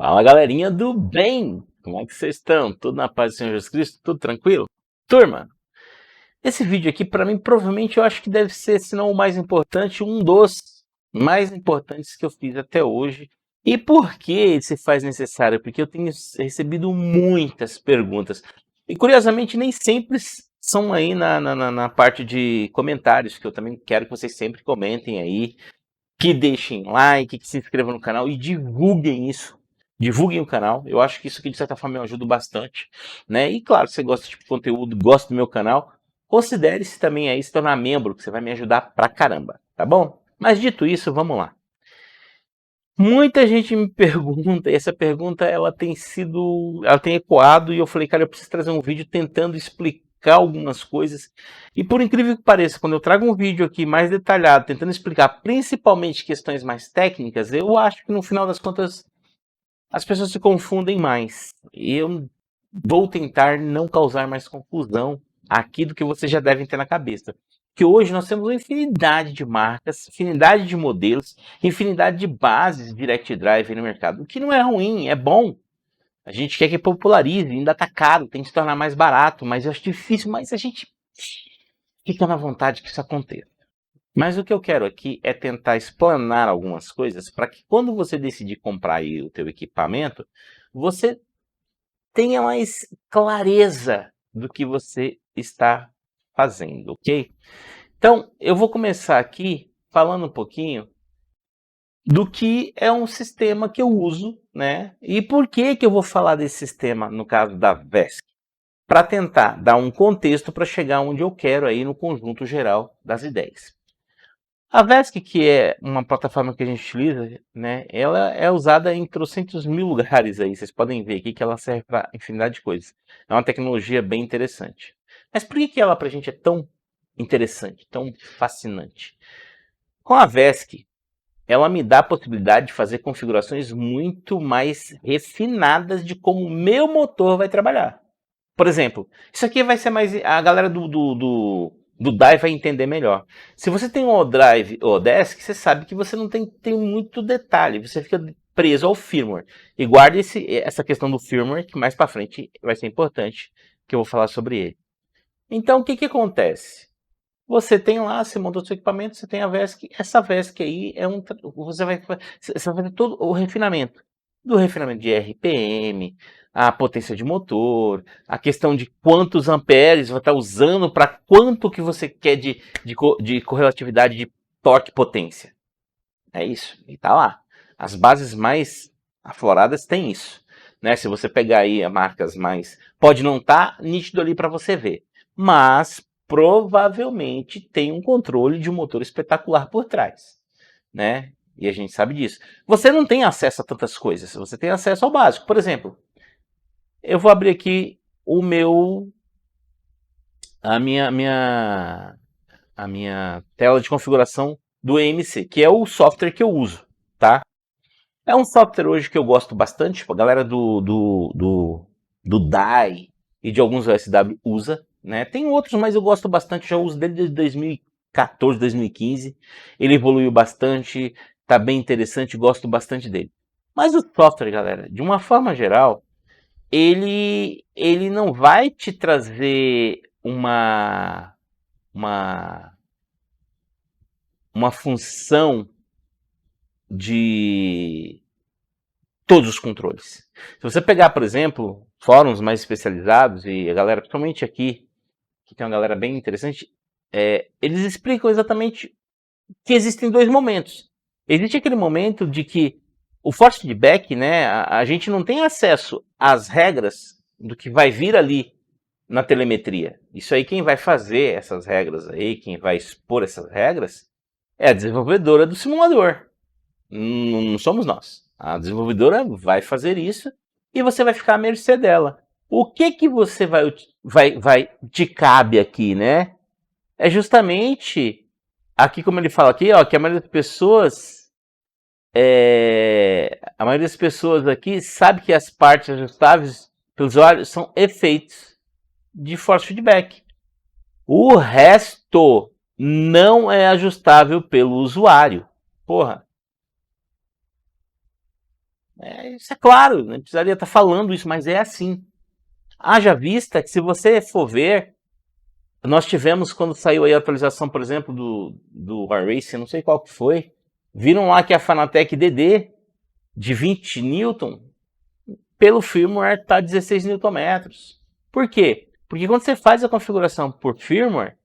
Fala, galerinha do bem! Como é que vocês estão? Tudo na paz do Senhor Jesus Cristo? Tudo tranquilo? Turma, esse vídeo aqui, para mim, provavelmente eu acho que deve ser, se não o mais importante, um dos mais importantes que eu fiz até hoje. E por que ele se faz necessário? Porque eu tenho recebido muitas perguntas. E curiosamente, nem sempre são aí na parte de comentários, que eu também quero que vocês sempre comentem aí, que deixem like, que se inscrevam no canal e divulguem isso. Divulguem o canal. Eu acho que isso aqui, de certa forma, me ajuda bastante, né? E claro, se você gosta desse tipo de conteúdo, gosta do meu canal, considere-se também aí se tornar membro, que você vai me ajudar pra caramba, tá bom? Mas dito isso, vamos lá. Muita gente me pergunta, e essa pergunta ela tem ecoado, e eu falei, cara, eu preciso trazer um vídeo tentando explicar algumas coisas. E por incrível que pareça, quando eu trago um vídeo aqui mais detalhado, tentando explicar principalmente questões mais técnicas, eu acho que no final das contas as pessoas se confundem mais. E eu vou tentar não causar mais confusão aqui do que vocês já devem ter na cabeça. Que hoje nós temos uma infinidade de marcas, infinidade de modelos, infinidade de bases de direct drive no mercado. O que não é ruim, é bom. A gente quer que popularize, ainda tá caro, tem que se tornar mais barato, mas eu acho difícil, mas a gente fica na vontade que isso aconteça. Mas o que eu quero aqui é tentar explanar algumas coisas para que quando você decidir comprar aí o teu equipamento, você tenha mais clareza do que você está fazendo, ok? Então, eu vou começar aqui falando um pouquinho do que é um sistema que eu uso, né? E por que que eu vou falar desse sistema no caso da VESC? Para tentar dar um contexto para chegar onde eu quero aí no conjunto geral das ideias. A VESC, que é uma plataforma que a gente utiliza, né, ela é usada em trocentos mil lugares aí. Vocês podem ver aqui que ela serve para infinidade de coisas. É uma tecnologia bem interessante. Mas por que ela para a gente é tão interessante, tão fascinante? Com a VESC, ela me dá a possibilidade de fazer configurações muito mais refinadas de como o meu motor vai trabalhar. Por exemplo, isso aqui vai ser mais... A galera do DAI vai entender melhor. Se você tem um ODrive ou Odesk, você sabe que você não tem muito detalhe. Você fica preso ao firmware. E guarde essa questão do firmware, que mais para frente vai ser importante, que eu vou falar sobre ele. Então, o que, que acontece? Você tem lá, você montou seu equipamento, você tem a VESC. Essa VESC aí é você vai fazer todo o refinamento. Do refinamento de RPM, a potência de motor, a questão de quantos amperes vai estar usando para quanto que você quer de correlatividade de torque e potência. É isso, e tá lá. As bases mais afloradas têm isso. Né? Se você pegar aí as marcas mais... Pode não estar nítido ali para você ver, mas provavelmente tem um controle de um motor espetacular por trás, né? E a gente sabe disso. Você não tem acesso a tantas coisas, você tem acesso ao básico. Por exemplo, eu vou abrir aqui a minha tela de configuração do EMC, que é o software que eu uso, tá? É um software hoje que eu gosto bastante, a galera do DAI e de alguns OSW usa, né? Tem outros, mas eu gosto bastante, já uso desde 2014, 2015. Ele evoluiu bastante, tá bem interessante, gosto bastante dele. Mas o software, galera, de uma forma geral, ele não vai te trazer uma, uma função de todos os controles. Se você pegar, por exemplo, fóruns mais especializados, e a galera, principalmente aqui, que tem uma galera bem interessante, eles explicam exatamente que existem dois momentos. Existe aquele momento de que o force feedback, né, a gente não tem acesso às regras do que vai vir ali na telemetria. Isso aí quem vai fazer essas regras aí, quem vai expor essas regras, é a desenvolvedora do simulador. Não somos nós. A desenvolvedora vai fazer isso e você vai ficar à mercê dela. O que que você vai te cabe aqui, né? É justamente aqui, como ele fala aqui, ó, que a maioria das pessoas aqui sabe que as partes ajustáveis pelo usuário são efeitos de force feedback. O resto não é ajustável pelo usuário. Porra. Isso é claro, não precisaria estar falando isso, mas é assim. Haja vista que, se você for ver, nós tivemos, quando saiu aí a atualização, por exemplo, do iRacing, não sei qual que foi, viram lá que a Fanatec DD de 20 Newton, pelo firmware está 16 Nm. Por quê? Porque quando você faz a configuração por firmware,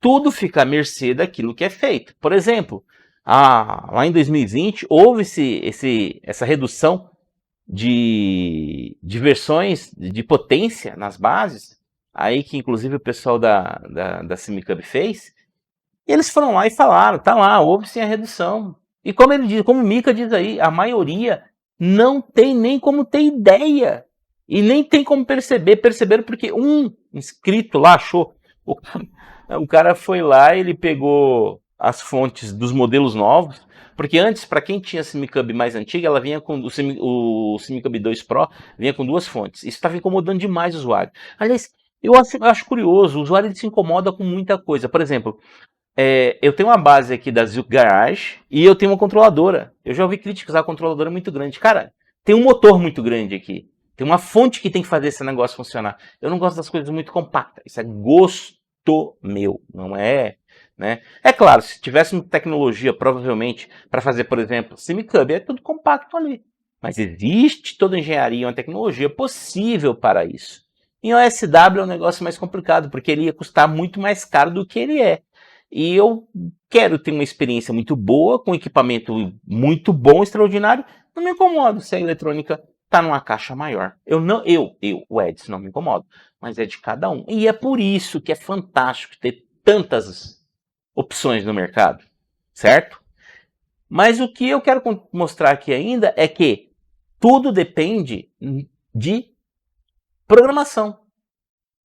tudo fica à mercê daquilo que é feito. Por exemplo, lá em 2020, houve essa redução de versões de potência nas bases, aí que inclusive o pessoal da Simicub fez, e eles foram lá e falaram, tá lá, houve sim a redução. E como ele diz, como o Mika diz aí, a maioria não tem nem como ter ideia. E nem tem como perceberam porque um inscrito lá achou. O cara foi lá, ele pegou as fontes dos modelos novos, porque antes, para quem tinha a Simicub mais antiga, ela vinha com o Simicub 2 Pro, vinha com 2 fontes. Isso estava incomodando demais o usuário. Aliás, eu acho curioso, o usuário se incomoda com muita coisa. Por exemplo, eu tenho uma base aqui da Zilk Garage e eu tenho uma controladora. Eu já ouvi críticas à controladora muito grande. Cara, tem um motor muito grande aqui. Tem uma fonte que tem que fazer esse negócio funcionar. Eu não gosto das coisas muito compactas. Isso é gosto meu, não é, né? É claro, se tivéssemos tecnologia, provavelmente, para fazer, por exemplo, Simicub, é tudo compacto ali. Mas existe toda a engenharia, uma tecnologia possível para isso. Em OSW é um negócio mais complicado, porque ele ia custar muito mais caro do que ele é. E eu quero ter uma experiência muito boa, com equipamento muito bom, extraordinário. Não me incomodo se a eletrônica está numa caixa maior. O Edson, não me incomodo. Mas é de cada um. E é por isso que é fantástico ter tantas opções no mercado. Certo? Mas o que eu quero mostrar aqui ainda é que tudo depende de programação.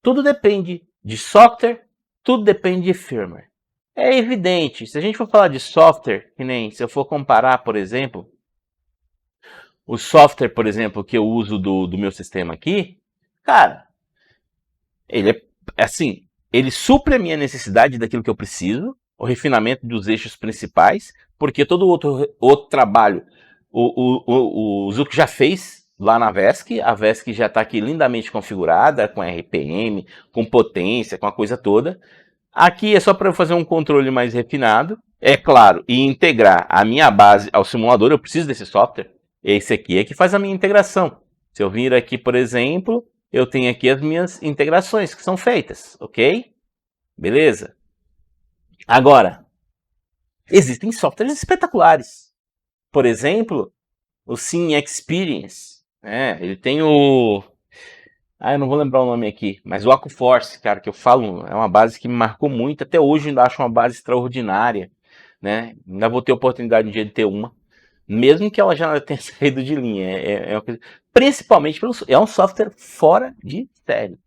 Tudo depende de software, tudo depende de firmware. É evidente, se a gente for falar de software, que nem se eu for comparar, por exemplo, o software, por exemplo, que eu uso do meu sistema aqui, cara, ele é assim, ele supre a minha necessidade daquilo que eu preciso, o refinamento dos eixos principais, porque todo outro trabalho o Zuc já fez lá na VESC, a VESC já está aqui lindamente configurada, com RPM, com potência, com a coisa toda. Aqui é só para eu fazer um controle mais refinado, é claro, e integrar a minha base ao simulador. Eu preciso desse software. Esse aqui é que faz a minha integração. Se eu vir aqui, por exemplo, eu tenho aqui as minhas integrações que são feitas, ok? Beleza? Agora, existem softwares espetaculares. Por exemplo, o Sim Experience. Ele tem o... eu não vou lembrar o nome aqui, mas o AcuForce, cara, que eu falo, é uma base que me marcou muito. Até hoje eu ainda acho uma base extraordinária, né? Ainda vou ter oportunidade um dia de ter uma, mesmo que ela já tenha saído de linha. Principalmente, é um software fora de série.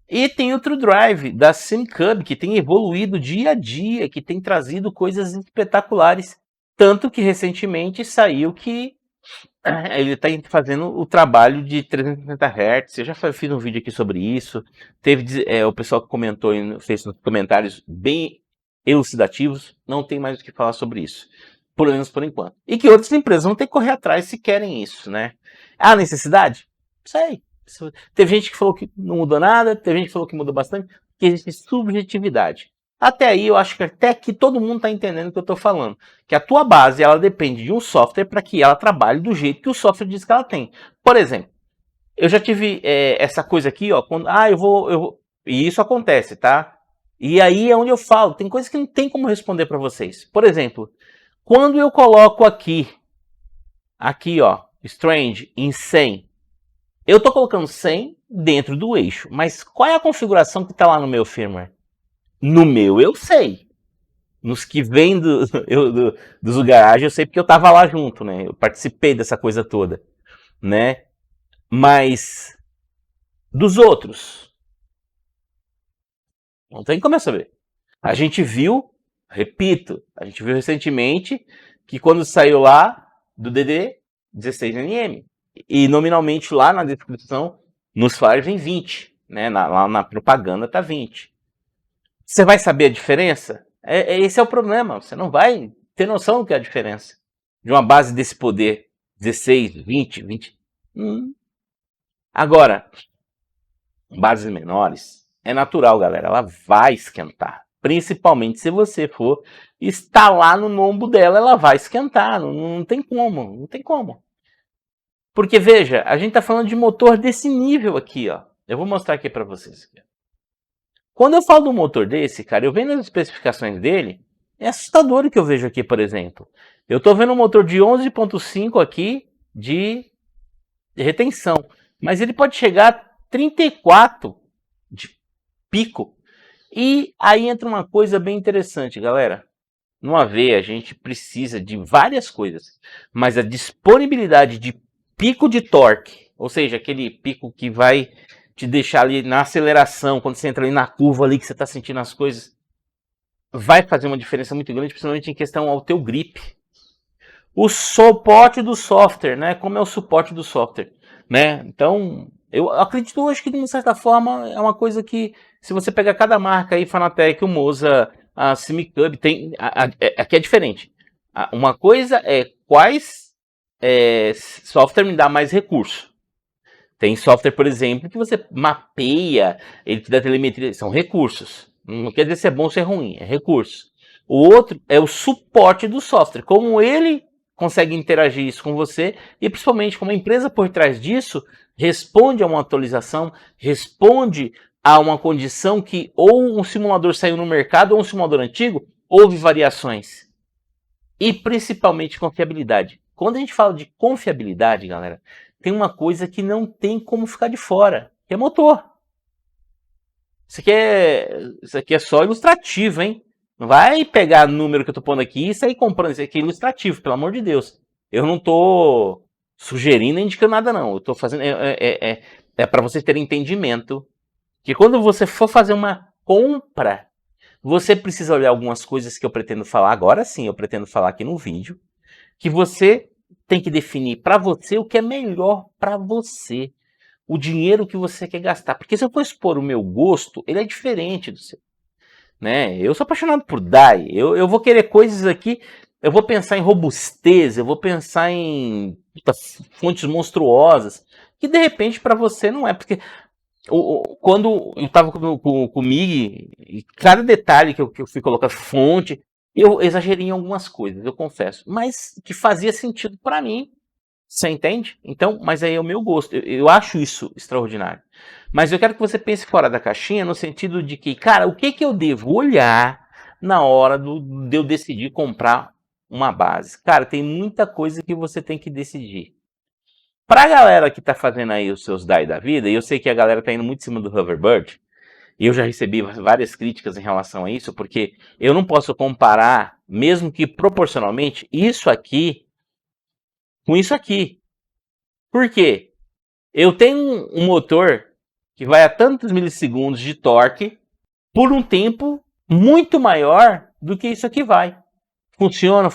E tem o TrueDrive da Simcub, que tem evoluído dia a dia, que tem trazido coisas espetaculares. Tanto que recentemente saiu que ele está fazendo o trabalho de 360 Hz. Eu já fiz um vídeo aqui sobre isso. Teve o pessoal que comentou, fez nos comentários bem elucidativos. Não tem mais o que falar sobre isso, pelo menos por enquanto. E que outras empresas vão ter que correr atrás se querem isso, né? Há necessidade? Sei. Teve gente que falou que não mudou nada, teve gente que falou que mudou bastante, que existe subjetividade. Até aí eu acho que até que todo mundo está entendendo o que eu estou falando. Que a tua base ela depende de um software para que ela trabalhe do jeito que o software diz que ela tem. Por exemplo, eu já tive essa coisa aqui, ó, quando, eu vou, e isso acontece, tá? E aí é onde eu falo, tem coisas que não tem como responder para vocês. Por exemplo, quando eu coloco aqui, ó, Strange em 100, eu estou colocando 100 dentro do eixo, mas qual é a configuração que está lá no meu firmware? No meu eu sei. Nos que vêm dos garagem eu sei porque eu estava lá junto, né? Eu participei dessa coisa toda, né? Mas dos outros, não tem como eu saber. A gente viu, repito, a gente viu recentemente que quando saiu lá do DD 16nm, e nominalmente lá na descrição, nos flyers vem 20, né? Lá na propaganda tá 20. Você vai saber a diferença? Esse é o problema, você não vai ter noção do que é a diferença de uma base desse poder 16, 20. Agora, bases menores, é natural, galera, ela vai esquentar. Principalmente se você for instalar no lombo dela, ela vai esquentar, não tem como, não tem como. Porque, veja, a gente está falando de motor desse nível aqui, ó. Eu vou mostrar aqui para vocês. Quando eu falo de um motor desse, cara, eu vendo as especificações dele, é assustador o que eu vejo aqui, por exemplo. Eu estou vendo um motor de 11.5 aqui de retenção, mas ele pode chegar a 34 de pico. E aí entra uma coisa bem interessante, galera. No AV a gente precisa de várias coisas, mas a disponibilidade de pico de torque, ou seja, aquele pico que vai te deixar ali na aceleração, quando você entra ali na curva ali que você está sentindo as coisas, vai fazer uma diferença muito grande, principalmente em questão ao teu grip. O suporte do software, né? Como é o suporte do software, né? Então, eu acredito hoje que, de uma certa forma, é uma coisa que, se você pegar cada marca aí, Fanatec, o Moza, a Simicub, aqui é diferente. Uma coisa é quais software me dá mais recurso. Tem software, por exemplo, que você mapeia, ele te dá telemetria, são recursos. Não quer dizer se é bom ou se é ruim, é recurso. O outro é o suporte do software, como ele consegue interagir isso com você e principalmente como a empresa por trás disso responde a uma atualização, responde a uma condição que ou um simulador saiu no mercado ou um simulador antigo, houve variações. E principalmente confiabilidade. Quando a gente fala de confiabilidade, galera, tem uma coisa que não tem como ficar de fora, que é motor. Isso aqui é só ilustrativo, hein? Não vai pegar o número que eu tô pondo aqui e sair comprando. Isso aqui é ilustrativo, pelo amor de Deus. Eu não tô sugerindo nem indicando nada, não. Eu tô fazendo... É para vocês terem entendimento que quando você for fazer uma compra, você precisa olhar algumas coisas que eu pretendo falar. Agora sim, eu pretendo falar aqui no vídeo. Que você tem que definir para você o que é melhor para você. O dinheiro que você quer gastar. Porque se eu for expor o meu gosto, ele é diferente do seu. Né? Eu sou apaixonado por DAI. Eu vou querer coisas aqui. Eu vou pensar em robustez. Eu vou pensar em fontes monstruosas. Que de repente para você não é. Porque quando eu estava com o MIG, e cada detalhe que eu fui colocar, fonte, eu exagerei em algumas coisas, eu confesso. Mas que fazia sentido para mim. Você entende? Então, mas aí é o meu gosto. Eu acho isso extraordinário. Mas eu quero que você pense fora da caixinha no sentido de que, cara, o que eu devo olhar na hora de eu decidir comprar uma base? Cara, tem muita coisa que você tem que decidir. Pra galera que tá fazendo aí os seus DAI da vida, e eu sei que a galera tá indo muito em cima do Hoverbird, e eu já recebi várias críticas em relação a isso, porque eu não posso comparar, mesmo que proporcionalmente, isso aqui com isso aqui. Por quê? Eu tenho um motor que vai a tantos milissegundos de torque por um tempo muito maior do que isso aqui vai. Funciona,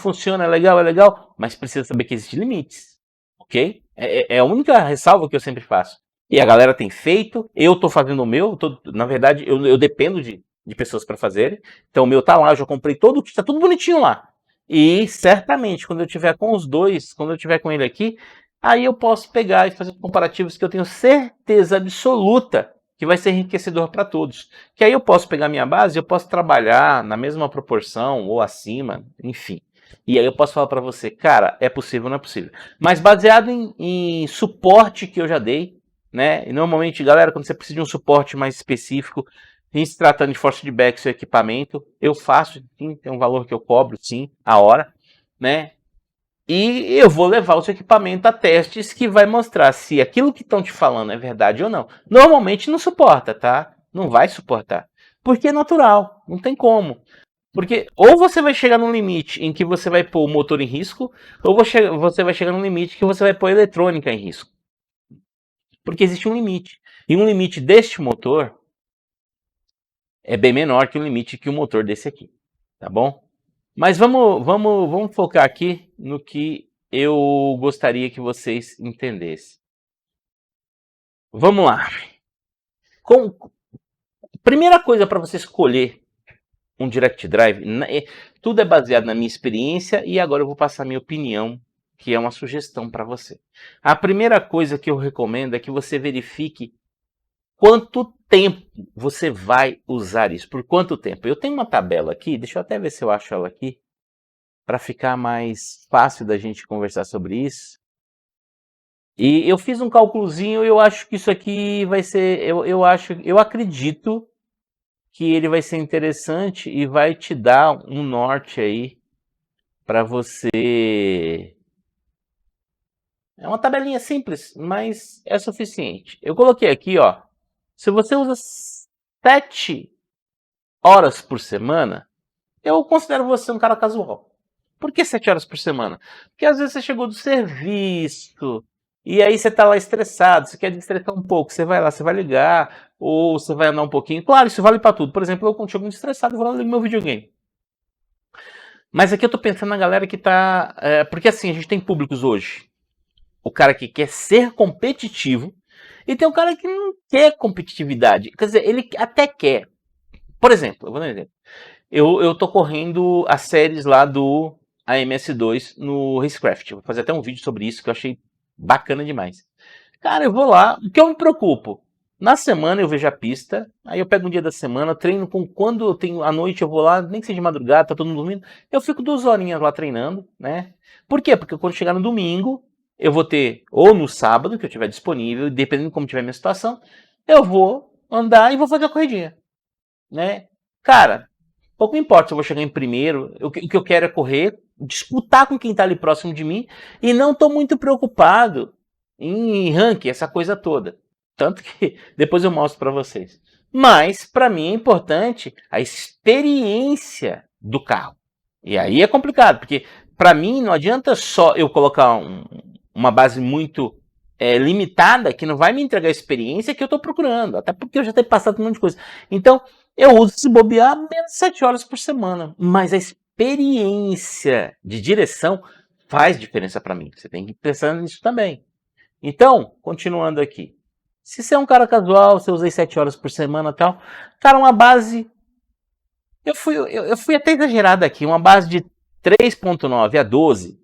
é legal, mas precisa saber que existem limites, ok? É a única ressalva que eu sempre faço. E a galera tem feito, eu estou fazendo o meu, na verdade eu dependo de pessoas para fazerem, então o meu tá lá, eu já comprei todo, está tudo bonitinho lá. E certamente, quando eu tiver com os dois, quando eu tiver com ele aqui, aí eu posso pegar e fazer comparativos que eu tenho certeza absoluta que vai ser enriquecedor para todos. Que aí eu posso pegar minha base, eu posso trabalhar na mesma proporção ou acima, enfim. E aí eu posso falar para você, cara, é possível ou não é possível. Mas baseado em suporte que eu já dei, né? E normalmente, galera, quando você precisa de um suporte mais específico, em se tratando de force feedback seu equipamento, eu faço, sim, tem um valor que eu cobro, sim, a hora, né? E eu vou levar o seu equipamento a testes que vai mostrar se aquilo que estão te falando é verdade ou não. Normalmente não suporta, tá? Não vai suportar. Porque é natural, não tem como. Porque ou você vai chegar num limite em que você vai pôr o motor em risco, ou você vai chegar num limite que você vai pôr a eletrônica em risco. Porque existe um limite. E um limite deste motor é bem menor que o limite que o motor desse aqui, tá bom? Mas vamos focar aqui no que eu gostaria que vocês entendessem. Vamos lá. Primeira coisa para você escolher um Direct Drive, tudo é baseado na minha experiência e agora eu vou passar a minha opinião que é uma sugestão para você. A primeira coisa que eu recomendo é que você verifique quanto tempo você vai usar isso. Por quanto tempo? Eu tenho uma tabela aqui, deixa eu até ver se eu acho ela aqui, para ficar mais fácil da gente conversar sobre isso. E eu fiz um cálculozinho e eu acho que isso aqui vai ser, eu acredito que ele vai ser interessante e vai te dar um norte aí para você. É uma tabelinha simples, mas é suficiente. Eu coloquei aqui, ó, se você usa 7 horas por semana, eu considero você um cara casual. Por que 7 horas por semana? Porque às vezes você chegou do serviço, e aí você tá lá estressado, você quer desestressar um pouco, você vai lá, você vai ligar, ou você vai andar um pouquinho. Claro, isso vale pra tudo. Por exemplo, eu quando chego muito estressado, eu vou lá ligar meu videogame. Mas aqui eu tô pensando na galera que tá... porque assim, a gente tem públicos hoje. O cara que quer ser competitivo, e tem o cara que não quer competitividade. Quer dizer, ele até quer. Por exemplo, eu vou dar um exemplo. Eu tô correndo as séries lá do AMS2 no Racecraft. Vou fazer até um vídeo sobre isso que eu achei bacana demais. Cara, eu vou lá, o que eu me preocupo? Na semana eu vejo a pista, aí eu pego um dia da semana, treino com quando eu tenho à noite eu vou lá, nem que seja de madrugada, tá todo mundo dormindo, eu fico 2 horinhas lá treinando, né? Por quê? Porque quando chegar no domingo, eu vou ter, ou no sábado, que eu tiver disponível, dependendo de como tiver a minha situação, eu vou andar e vou fazer a corridinha, né? Cara, pouco importa se eu vou chegar em primeiro, o que eu quero é correr, disputar com quem está ali próximo de mim, e não estou muito preocupado em ranking, essa coisa toda. Tanto que depois eu mostro para vocês. Mas, para mim, é importante a experiência do carro. E aí é complicado, porque para mim não adianta só eu colocar uma base muito limitada, que não vai me entregar a experiência que eu estou procurando. Até porque eu já tenho passado um monte de coisa. Então, eu uso, se bobear, menos 7 horas por semana. Mas a experiência de direção faz diferença para mim. Você tem que pensar nisso também. Então, continuando aqui. Se você é um cara casual, você usa 7 horas por semana e tal, cara, uma base... Eu fui até exagerado aqui. Uma base de 3.9 a 12,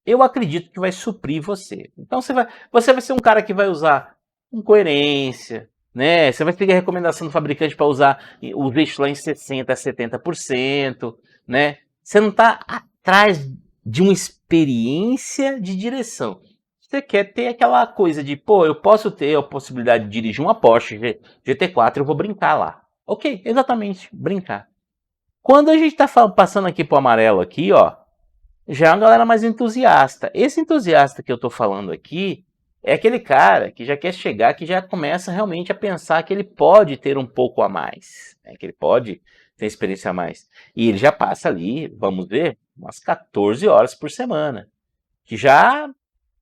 eu acredito que vai suprir você. Então, você vai ser um cara que vai usar com coerência, né? Você vai ter a recomendação do fabricante para usar os eixos lá em 60% a 70%, né? Você não está atrás de uma experiência de direção. Você quer ter aquela coisa de, pô, eu posso ter a possibilidade de dirigir uma Porsche GT4, eu vou brincar lá. Ok, exatamente, brincar. Quando a gente está passando aqui pro amarelo aqui, ó, já é uma galera mais entusiasta. Esse entusiasta que eu tô falando aqui é aquele cara que já quer chegar, que já começa realmente a pensar que ele pode ter um pouco a mais, né? Que ele pode ter experiência a mais. E ele já passa ali, vamos ver, umas 14 horas por semana, que já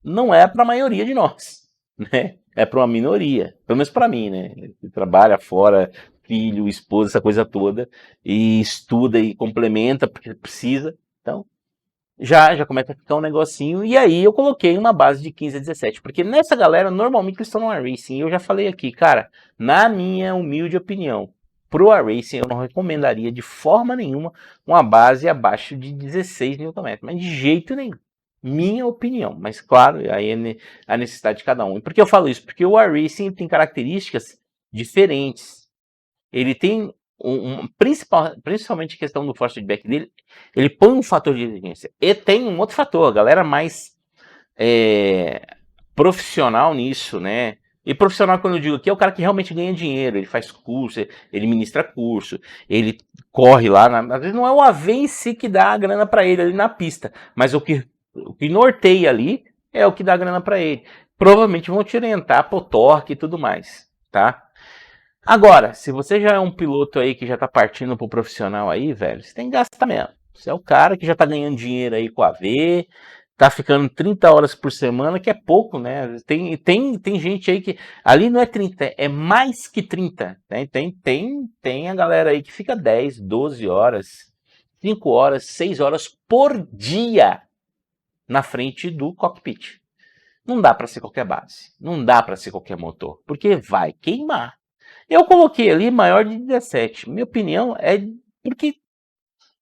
não é para a maioria de nós, né? É para uma minoria, pelo menos para mim, né? Que trabalha fora, filho, esposa, essa coisa toda, e estuda e complementa porque precisa. Então, já começa a ficar um negocinho, e aí eu coloquei uma base de 15 a 17, porque nessa galera, normalmente eles estão no iRacing, eu já falei aqui, cara, na minha humilde opinião, pro iRacing eu não recomendaria de forma nenhuma uma base abaixo de 16 Nm, mas de jeito nenhum, minha opinião, mas claro, aí é a necessidade de cada um. E por que eu falo isso? Porque o iRacing tem características diferentes, ele tem principalmente a questão do force feedback dele, ele põe um fator de exigência. E tem um outro fator, a galera mais profissional nisso, né? E profissional, quando eu digo aqui, é o cara que realmente ganha dinheiro, ele faz curso, ele ministra curso, ele corre lá, às vezes não é o AV em si que dá a grana para ele ali na pista, mas o que norteia ali é o que dá a grana para ele. Provavelmente vão te orientar pro torque e tudo mais, tá? Agora, se você já é um piloto aí que já tá partindo pro profissional aí, velho, você tem que gastar mesmo. Você é o cara que já tá ganhando dinheiro aí com a AV, tá ficando 30 horas por semana, que é pouco, né? Tem gente aí que... Ali não é 30, é mais que 30. Né? Tem a galera aí que fica 10, 12 horas, 5 horas, 6 horas por dia na frente do cockpit. Não dá para ser qualquer base, não dá para ser qualquer motor, porque vai queimar. Eu coloquei ali maior de 17. Minha opinião é porque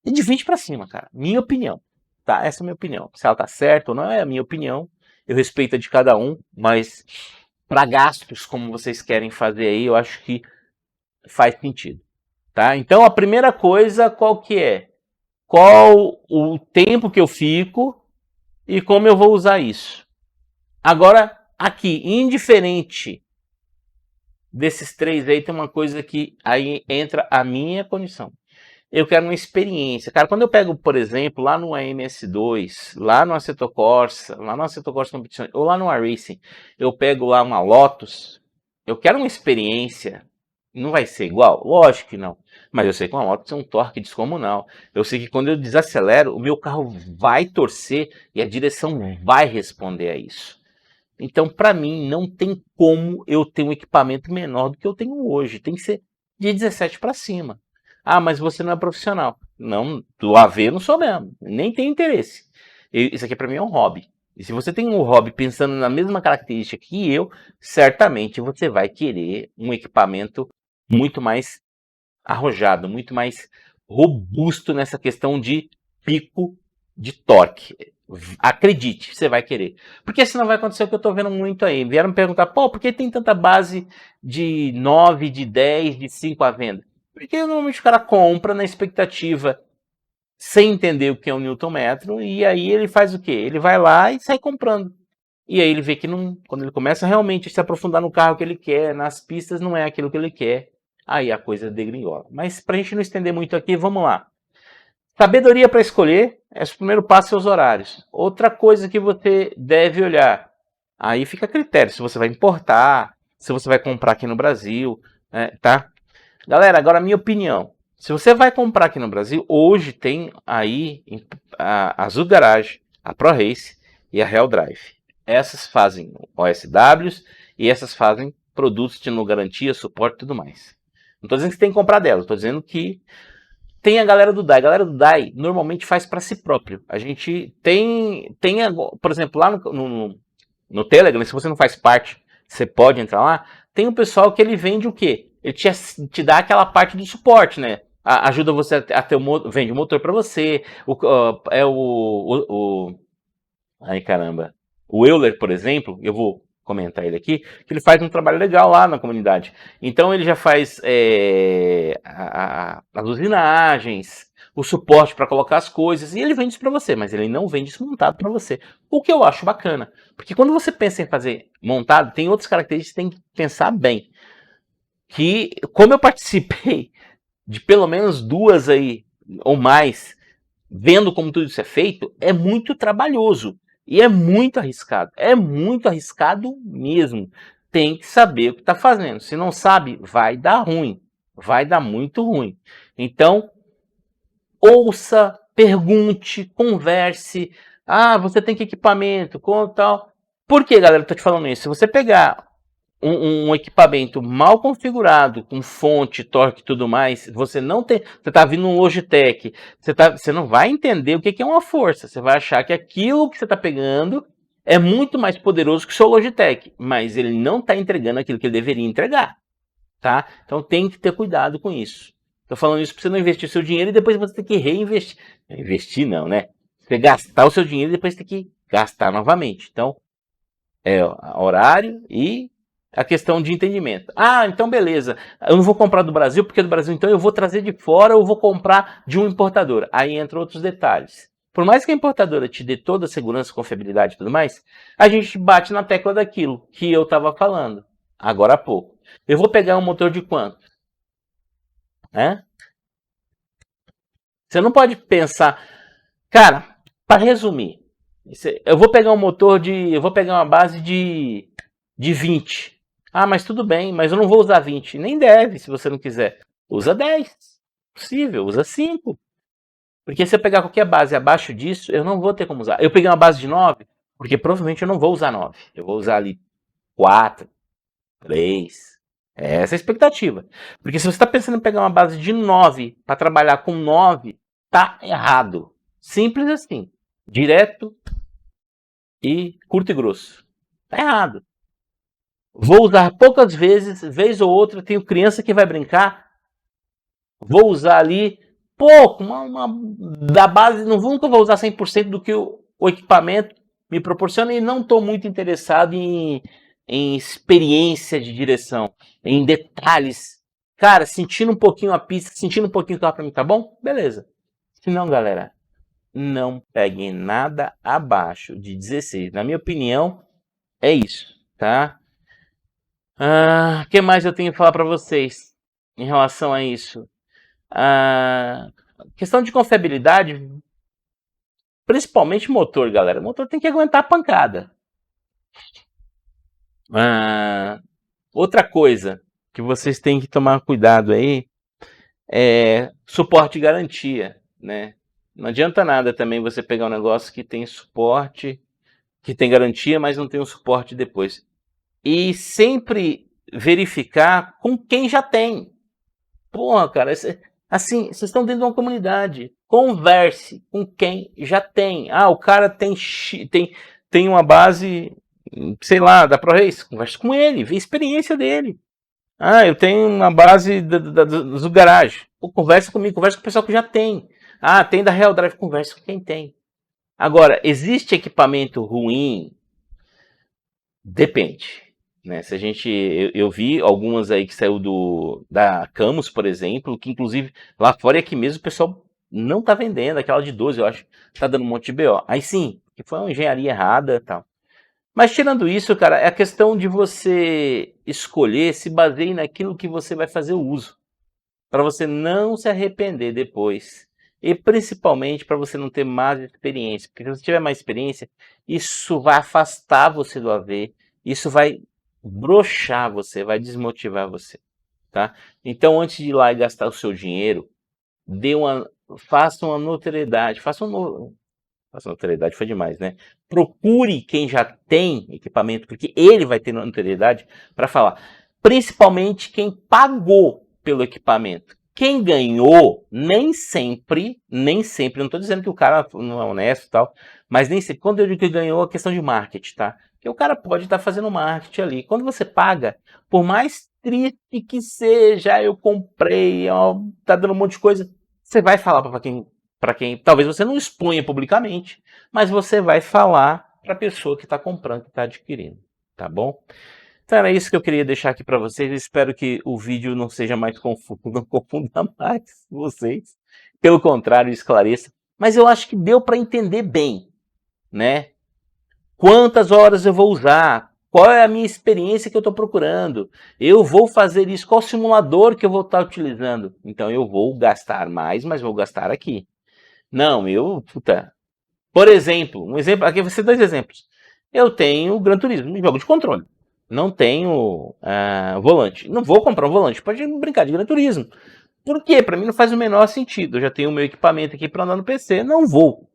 é de 20 para cima, cara. Minha opinião. tá? Essa é a minha opinião. Se ela tá certa ou não é a minha opinião, eu respeito a de cada um, mas para gastos como vocês querem fazer aí, eu acho que faz sentido, tá? Então a primeira coisa, qual que é? Qual o tempo que eu fico e como eu vou usar isso? Agora, aqui, indiferente desses três aí, tem uma coisa que aí entra a minha condição. Eu quero uma experiência. Cara, quando eu pego, por exemplo, lá no AMS2, lá no Assetto Corsa Competition, ou lá no iRacing, eu pego lá uma Lotus, eu quero uma experiência. Não vai ser igual? Lógico que não. Mas eu sei que uma Lotus tem um torque descomunal. Eu sei que quando eu desacelero, o meu carro vai torcer e a direção vai responder a isso. Então, para mim, não tem como eu ter um equipamento menor do que eu tenho hoje. Tem que ser de 17 para cima. Ah, mas você não é profissional. Não, do AV eu não sou mesmo. Nem tenho interesse. Isso aqui para mim é um hobby. E se você tem um hobby pensando na mesma característica que eu, certamente você vai querer um equipamento muito mais arrojado, muito mais robusto nessa questão de pico de torque. Acredite, você vai querer. Porque senão vai acontecer o que eu estou vendo muito aí. Vieram me perguntar, pô, por que tem tanta base de 9, de 10, de 5 à venda? Porque normalmente o cara compra na expectativa sem entender o que é um Newton metro, e aí ele faz o quê? Ele vai lá e sai comprando. E aí ele vê que não, quando ele começa realmente a se aprofundar no carro que ele quer, nas pistas não é aquilo que ele quer, aí a coisa degringola. Mas para a gente não estender muito aqui, vamos lá. Sabedoria para escolher, o primeiro passo é os horários. Outra coisa que você deve olhar, aí fica a critério, se você vai importar, se você vai comprar aqui no Brasil, tá? Galera, agora a minha opinião. Se você vai comprar aqui no Brasil, hoje tem aí a Azul Garage, a Pro Race e a Hell Drive. Essas fazem OSWs e essas fazem produtos de garantia, suporte e tudo mais. Não estou dizendo que você tem que comprar delas, estou dizendo que tem a galera do DAI. A galera do DAI normalmente faz para si próprio. A gente tem por exemplo, lá no Telegram, se você não faz parte, você pode entrar lá. Tem um pessoal que ele vende o quê? Ele te dá aquela parte do suporte, né? Ajuda você a ter vende o motor para você. Ai, caramba. O Euler, por exemplo, eu vou comentar ele aqui, que ele faz um trabalho legal lá na comunidade. Então ele já faz as usinagens, o suporte para colocar as coisas, e ele vende isso para você, mas ele não vende isso montado para você. O que eu acho bacana, porque quando você pensa em fazer montado, tem outras características que você tem que pensar bem. Que, como eu participei de pelo menos 2 aí, ou mais, vendo como tudo isso é feito, é muito trabalhoso. E é muito arriscado. É muito arriscado mesmo. Tem que saber o que está fazendo. Se não sabe, vai dar ruim. Vai dar muito ruim. Então, ouça, pergunte, converse. Ah, você tem que equipamento, como tal. Por que, galera, eu tô te falando isso? Se você pegar um equipamento mal configurado, com fonte, torque e tudo mais, você não tem. Você está vindo um Logitech, você não vai entender o que é uma força. Você vai achar que aquilo que você está pegando é muito mais poderoso que o seu Logitech, mas ele não está entregando aquilo que ele deveria entregar. Tá? Então tem que ter cuidado com isso. Estou falando isso para você não investir seu dinheiro e depois você ter que reinvestir. Investir não, né? Você gastar o seu dinheiro e depois ter que gastar novamente. Então, horário e a questão de entendimento. Ah, então beleza. Eu não vou comprar do Brasil, porque do Brasil então eu vou trazer de fora ou vou comprar de um importador. Aí entram outros detalhes. Por mais que a importadora te dê toda a segurança, confiabilidade e tudo mais, a gente bate na tecla daquilo que eu estava falando agora há pouco. Eu vou pegar um motor de quanto? Você não pode pensar... Cara, para resumir, eu vou pegar um motor de... Eu vou pegar uma base de 20. Ah, mas tudo bem, mas eu não vou usar 20. Nem deve, se você não quiser. Usa 10. Possível, usa 5. Porque se eu pegar qualquer base abaixo disso, eu não vou ter como usar. Eu peguei uma base de 9, porque provavelmente eu não vou usar 9. Eu vou usar ali 4, 3. Essa é a expectativa. Porque se você está pensando em pegar uma base de 9 para trabalhar com 9, tá errado. Simples assim. Direto e curto e grosso. Tá errado. Vou usar poucas vezes, vez ou outra, tenho criança que vai brincar, vou usar ali pouco, da base, nunca vou usar 100% do que o equipamento me proporciona e não estou muito interessado em experiência de direção, em detalhes. Cara, sentindo um pouquinho a pista, sentindo um pouquinho o carro para mim, tá bom? Beleza. Se não, galera, não peguem nada abaixo de 16. Na minha opinião, é isso, tá? O que mais eu tenho que falar para vocês em relação a isso? Questão de confiabilidade, principalmente motor, galera. O motor tem que aguentar a pancada. Outra coisa que vocês têm que tomar cuidado aí é suporte e garantia, né? Não adianta nada também você pegar um negócio que tem suporte, que tem garantia, mas não tem um suporte depois. E sempre verificar com quem já tem. Porra, cara, assim, vocês estão dentro de uma comunidade. Converse com quem já tem. O cara tem uma base, sei lá, da ProRace. Converse com ele, vê a experiência dele. Eu tenho uma base do garage. Conversa comigo, conversa com o pessoal que já tem. Tem da Real Drive, conversa com quem tem. Agora, existe equipamento ruim? Depende. Né? Se a gente, eu vi algumas aí que saiu da Camus, por exemplo, que inclusive lá fora e aqui mesmo o pessoal não tá vendendo, aquela de 12, eu acho, tá dando um monte de BO. Aí sim, que foi uma engenharia errada e tal. Mas tirando isso, cara, é a questão de você escolher, se baseie naquilo que você vai fazer o uso. Para você não se arrepender depois. E principalmente para você não ter mais experiência. Porque se você tiver mais experiência, isso vai afastar você do AV. Isso vai broxar você, vai desmotivar você. Tá? Então, antes de ir lá e gastar o seu dinheiro, faça uma notoriedade. Faça notoriedade foi demais, né? Procure quem já tem equipamento, porque ele vai ter notoriedade para falar. Principalmente quem pagou pelo equipamento. Quem ganhou, nem sempre, não estou dizendo que o cara não é honesto e tal, mas nem sempre, quando eu digo que ganhou, é questão de marketing, tá? Porque o cara pode estar fazendo marketing ali. Quando você paga, por mais triste que seja, eu comprei, tá dando um monte de coisa, você vai falar para quem talvez você não exponha publicamente, mas você vai falar para a pessoa que está comprando, que está adquirindo, tá bom? Então era isso que eu queria deixar aqui para vocês. Eu espero que o vídeo não seja mais confuso, não confunda mais vocês. Pelo contrário, esclareça. Mas eu acho que deu para entender bem, né? Quantas horas eu vou usar? Qual é a minha experiência que eu estou procurando? Eu vou fazer isso? Qual simulador que eu vou estar utilizando? Então eu vou gastar mais, mas vou gastar aqui. Não, Por exemplo, aqui eu vou ser 2 exemplos. Eu tenho Gran Turismo, um jogo de controle. Não tenho volante. Não vou comprar um volante, pode brincar de Gran Turismo. Por quê? Para mim não faz o menor sentido. Eu já tenho o meu equipamento aqui para andar no PC, não vou.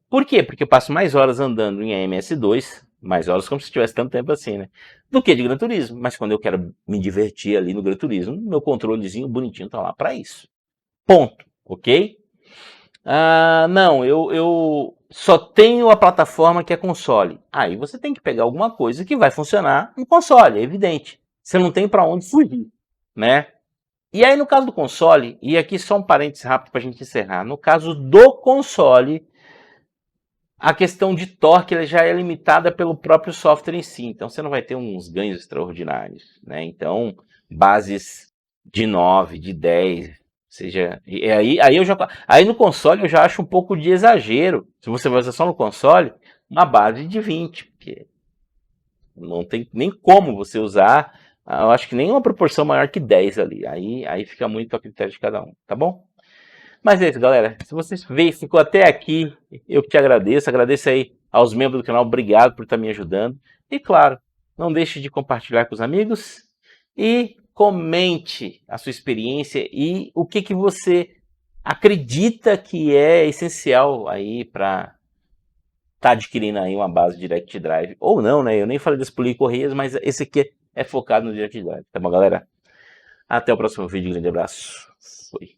Por quê? Porque eu passo mais horas andando em AMS2, mais horas como se tivesse tanto tempo assim, né? Do que de Gran Turismo. Mas quando eu quero me divertir ali no Gran Turismo, meu controlezinho bonitinho tá lá para isso. Ponto, ok? Não, eu só tenho a plataforma que é console. Aí você tem que pegar alguma coisa que vai funcionar no console, é evidente. Você não tem para onde fugir, né? E aí no caso do console, e aqui só um parênteses rápido para a gente encerrar. No caso do console, a questão de torque ela já é limitada pelo próprio software em si. Então você não vai ter uns ganhos extraordinários, né? Então bases de 9, de 10, seja, aí no console eu já acho um pouco de exagero. Se você vai usar só no console, uma base de 20, porque não tem nem como você usar, eu acho que nem uma proporção maior que 10 ali. Aí fica muito a critério de cada um, tá bom? Mas é isso, galera. Se você ficou até aqui, eu te agradeço. Agradeço aí aos membros do canal. Obrigado por estar me ajudando. E claro, não deixe de compartilhar com os amigos e comente a sua experiência e o que você acredita que é essencial aí para estar adquirindo aí uma base Direct Drive. Ou não, né? Eu nem falei das policorreias, mas esse aqui é focado no Direct Drive. Tá bom, galera? Até o próximo vídeo. Grande abraço. Fui.